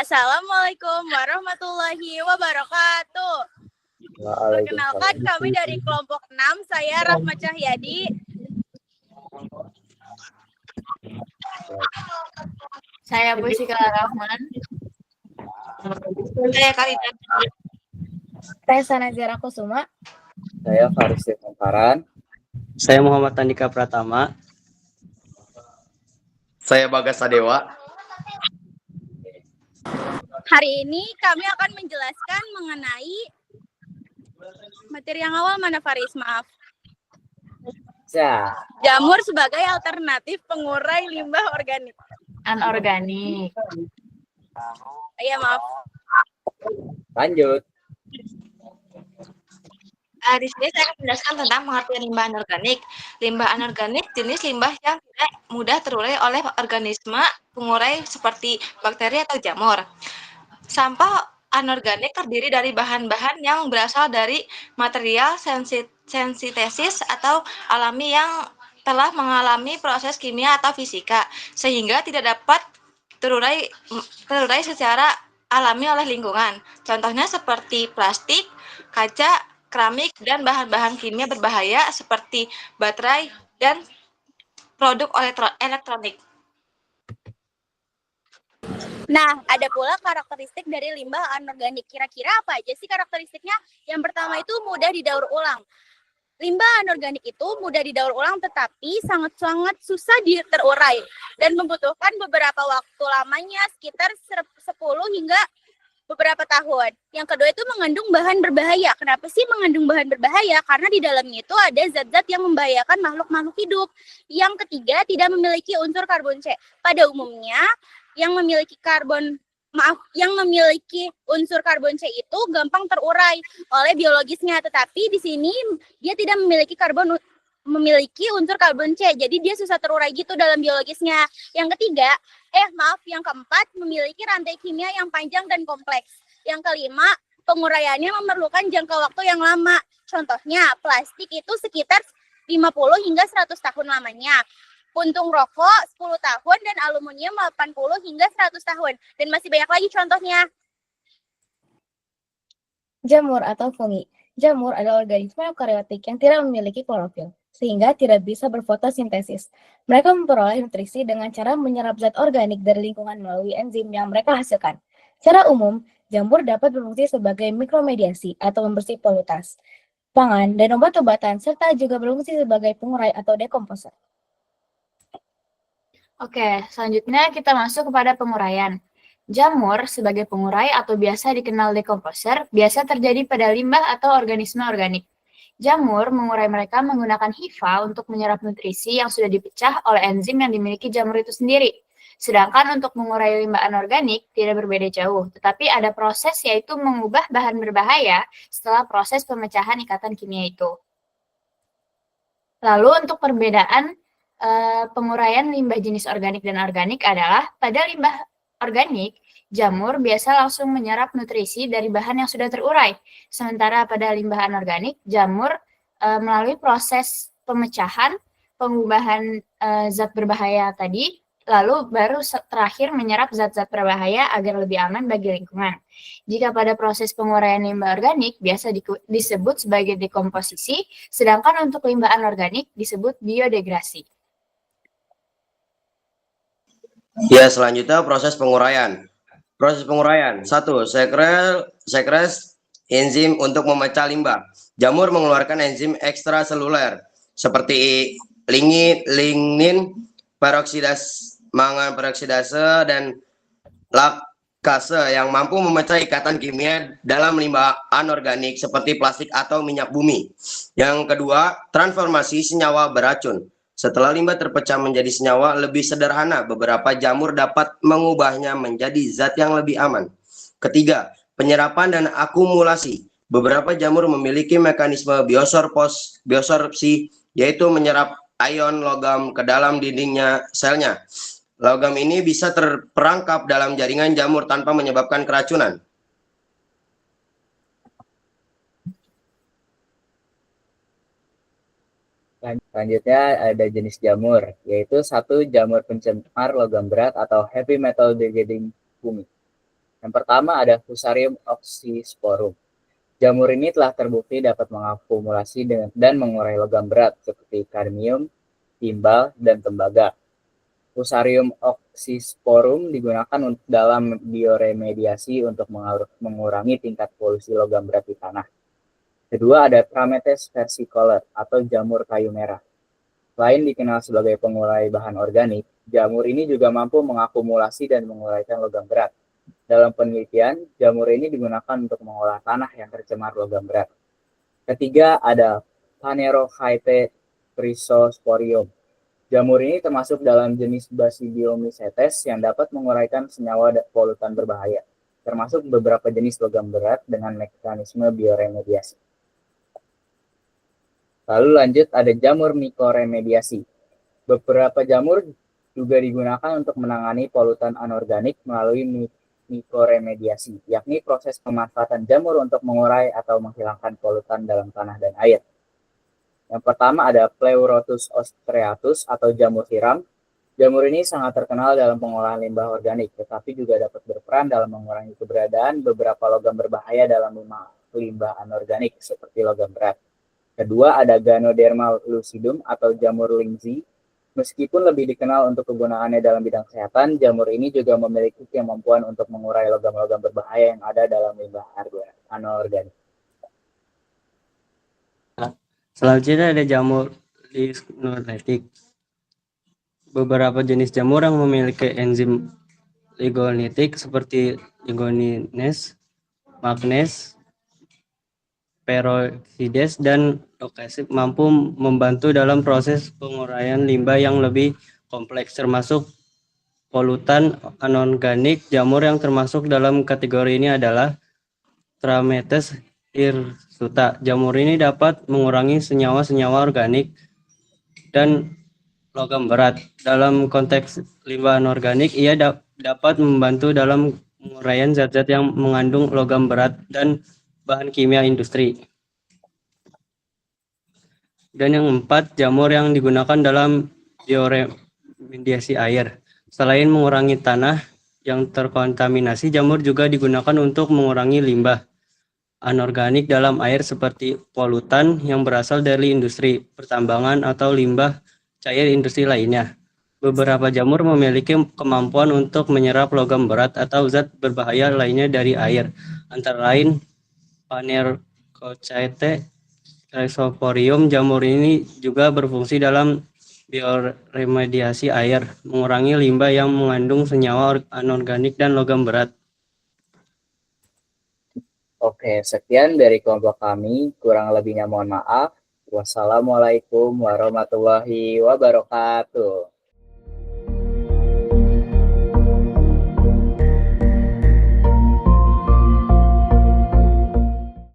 Assalamualaikum warahmatullahi wabarakatuh. Perkenalkan kami dari kelompok 6, saya Rahma Cahyadi. Saya Bushika Rahman. Saya Kalina. Resa Nazira Kusuma. Saya Faris Faran. Saya Muhammad Andika Pratama. Saya Bagas Sadewa. Hari ini kami akan menjelaskan mengenai materi yang awal mana Faris, maaf. Jamur sebagai alternatif pengurai limbah organik. Anorganik. Iya, maaf. Lanjut. Di sini saya akan menjelaskan tentang pengertian limbah anorganik. Limbah anorganik jenis limbah yang tidak mudah terurai oleh organisme pengurai seperti bakteri atau jamur. Sampah anorganik terdiri dari bahan-bahan yang berasal dari material sintesis atau alami yang telah mengalami proses kimia atau fisika, sehingga tidak dapat terurai secara alami oleh lingkungan. Contohnya seperti plastik, kaca, keramik, dan bahan-bahan kimia berbahaya seperti baterai dan produk elektronik. Nah, ada pula karakteristik dari limbah anorganik. Kira-kira apa aja sih karakteristiknya? Yang pertama itu mudah didaur ulang. Limbah anorganik itu mudah didaur ulang tetapi sangat-sangat susah terurai dan membutuhkan beberapa waktu lamanya sekitar 10 hingga beberapa tahun. Yang kedua itu mengandung bahan berbahaya. Kenapa sih mengandung bahan berbahaya? Karena di dalamnya itu ada zat-zat yang membahayakan makhluk-makhluk hidup. Yang ketiga, tidak memiliki unsur karbon C. Pada umumnya, yang memiliki unsur karbon C itu gampang terurai oleh biologisnya, tetapi di sini dia tidak memiliki unsur karbon C, jadi dia susah terurai gitu dalam biologisnya. Yang keempat, memiliki rantai kimia yang panjang dan kompleks. Yang kelima, penguraiannya memerlukan jangka waktu yang lama. Contohnya, plastik itu sekitar 50 hingga 100 tahun lamanya. Puntung rokok 10 tahun dan aluminium 80 hingga 100 tahun. Dan masih banyak lagi contohnya. Jamur atau fungi. Jamur adalah organisme eukariotik yang tidak memiliki klorofil, sehingga tidak bisa berfotosintesis. Mereka memperoleh nutrisi dengan cara menyerap zat organik dari lingkungan melalui enzim yang mereka hasilkan. Secara umum, jamur dapat berfungsi sebagai mikromediasi atau pembersih polutas, pangan, dan obat-obatan, serta juga berfungsi sebagai pengurai atau dekomposer. Oke, selanjutnya kita masuk kepada penguraian. Jamur sebagai pengurai atau biasa dikenal dekomposer biasa terjadi pada limbah atau organisme organik. Jamur mengurai mereka menggunakan hifa untuk menyerap nutrisi yang sudah dipecah oleh enzim yang dimiliki jamur itu sendiri. Sedangkan untuk mengurai limbah anorganik tidak berbeda jauh, tetapi ada proses yaitu mengubah bahan berbahaya setelah proses pemecahan ikatan kimia itu. Lalu untuk perbedaan penguraian limbah jenis organik dan organik adalah pada limbah organik, jamur biasa langsung menyerap nutrisi dari bahan yang sudah terurai. Sementara pada limbah anorganik, jamur melalui proses pemecahan, pengubahan zat berbahaya tadi, lalu baru terakhir menyerap zat-zat berbahaya agar lebih aman bagi lingkungan. Jika pada proses penguraian limbah organik biasa disebut sebagai dekomposisi, sedangkan untuk limbah anorganik disebut biodegrasi. Ya, selanjutnya proses penguraian. Proses penguraian. 1. Sekres enzim untuk memecah limbah. Jamur mengeluarkan enzim ekstraseluler seperti lignin, mangan peroksidase, dan laktase yang mampu memecah ikatan kimia dalam limbah anorganik seperti plastik atau minyak bumi. Yang kedua, transformasi senyawa beracun. Setelah limbah terpecah menjadi senyawa lebih sederhana, beberapa jamur dapat mengubahnya menjadi zat yang lebih aman. Ketiga, penyerapan dan akumulasi. Beberapa jamur memiliki mekanisme biosorpsi, yaitu menyerap ion logam ke dalam dindingnya selnya. Logam ini bisa terperangkap dalam jaringan jamur tanpa menyebabkan keracunan. Selanjutnya ada jenis jamur, yaitu 1. Jamur pencemar logam berat atau heavy metal degrading bumi. Yang pertama ada Fusarium oxysporum. Jamur ini telah terbukti dapat mengakumulasi dan mengurai logam berat seperti kadmium, timbal, dan tembaga. Fusarium oxysporum digunakan dalam bioremediasi untuk mengurangi tingkat polusi logam berat di tanah. Kedua ada Trametes versicolor atau jamur kayu merah. Selain dikenal sebagai pengurai bahan organik, jamur ini juga mampu mengakumulasi dan menguraikan logam berat. Dalam penelitian, jamur ini digunakan untuk mengolah tanah yang tercemar logam berat. Ketiga ada Phanerochaete chrysosporium. Jamur ini termasuk dalam jenis Basidiomycetes yang dapat menguraikan senyawa polutan berbahaya, termasuk beberapa jenis logam berat dengan mekanisme bioremediasi. Lalu lanjut ada jamur mikoremediasi. Beberapa jamur juga digunakan untuk menangani polutan anorganik melalui mikoremediasi, yakni proses pemanfaatan jamur untuk mengurai atau menghilangkan polutan dalam tanah dan air. Yang pertama ada Pleurotus ostreatus atau jamur tiram. Jamur ini sangat terkenal dalam pengolahan limbah organik, tetapi juga dapat berperan dalam mengurangi keberadaan beberapa logam berbahaya dalam limbah anorganik seperti logam berat. Kedua ada Ganoderma lucidum atau jamur Lindsay. Meskipun lebih dikenal untuk kegunaannya dalam bidang kesehatan, jamur ini juga memiliki kemampuan untuk mengurai logam-logam berbahaya yang ada dalam limbah anorganik. Selanjutnya ada jamur lignolytic. Beberapa jenis jamur yang memiliki enzim lignolytic seperti ligonines, magnesium, peroksides, dan okasib mampu membantu dalam proses penguraian limbah yang lebih kompleks, termasuk polutan anorganik. Jamur yang termasuk dalam kategori ini adalah Trametes hirsuta. Jamur ini dapat mengurangi senyawa-senyawa organik dan logam berat. Dalam konteks limbah anorganik, ia dapat membantu dalam penguraian zat-zat yang mengandung logam berat dan bahan kimia industri. Dan yang keempat, jamur yang digunakan dalam bioremediasi air. Selain mengurangi tanah yang terkontaminasi, jamur juga digunakan untuk mengurangi limbah anorganik dalam air seperti polutan yang berasal dari industri pertambangan atau limbah cair industri lainnya. Beberapa jamur memiliki kemampuan untuk menyerap logam berat atau zat berbahaya lainnya dari air, antara lain Phanerochaete chrysosporium. Jamur ini juga berfungsi dalam bioremediasi air, mengurangi limbah yang mengandung senyawa anorganik dan logam berat. Oke, sekian dari kelompok kami. Kurang lebihnya mohon maaf. Wassalamualaikum warahmatullahi wabarakatuh.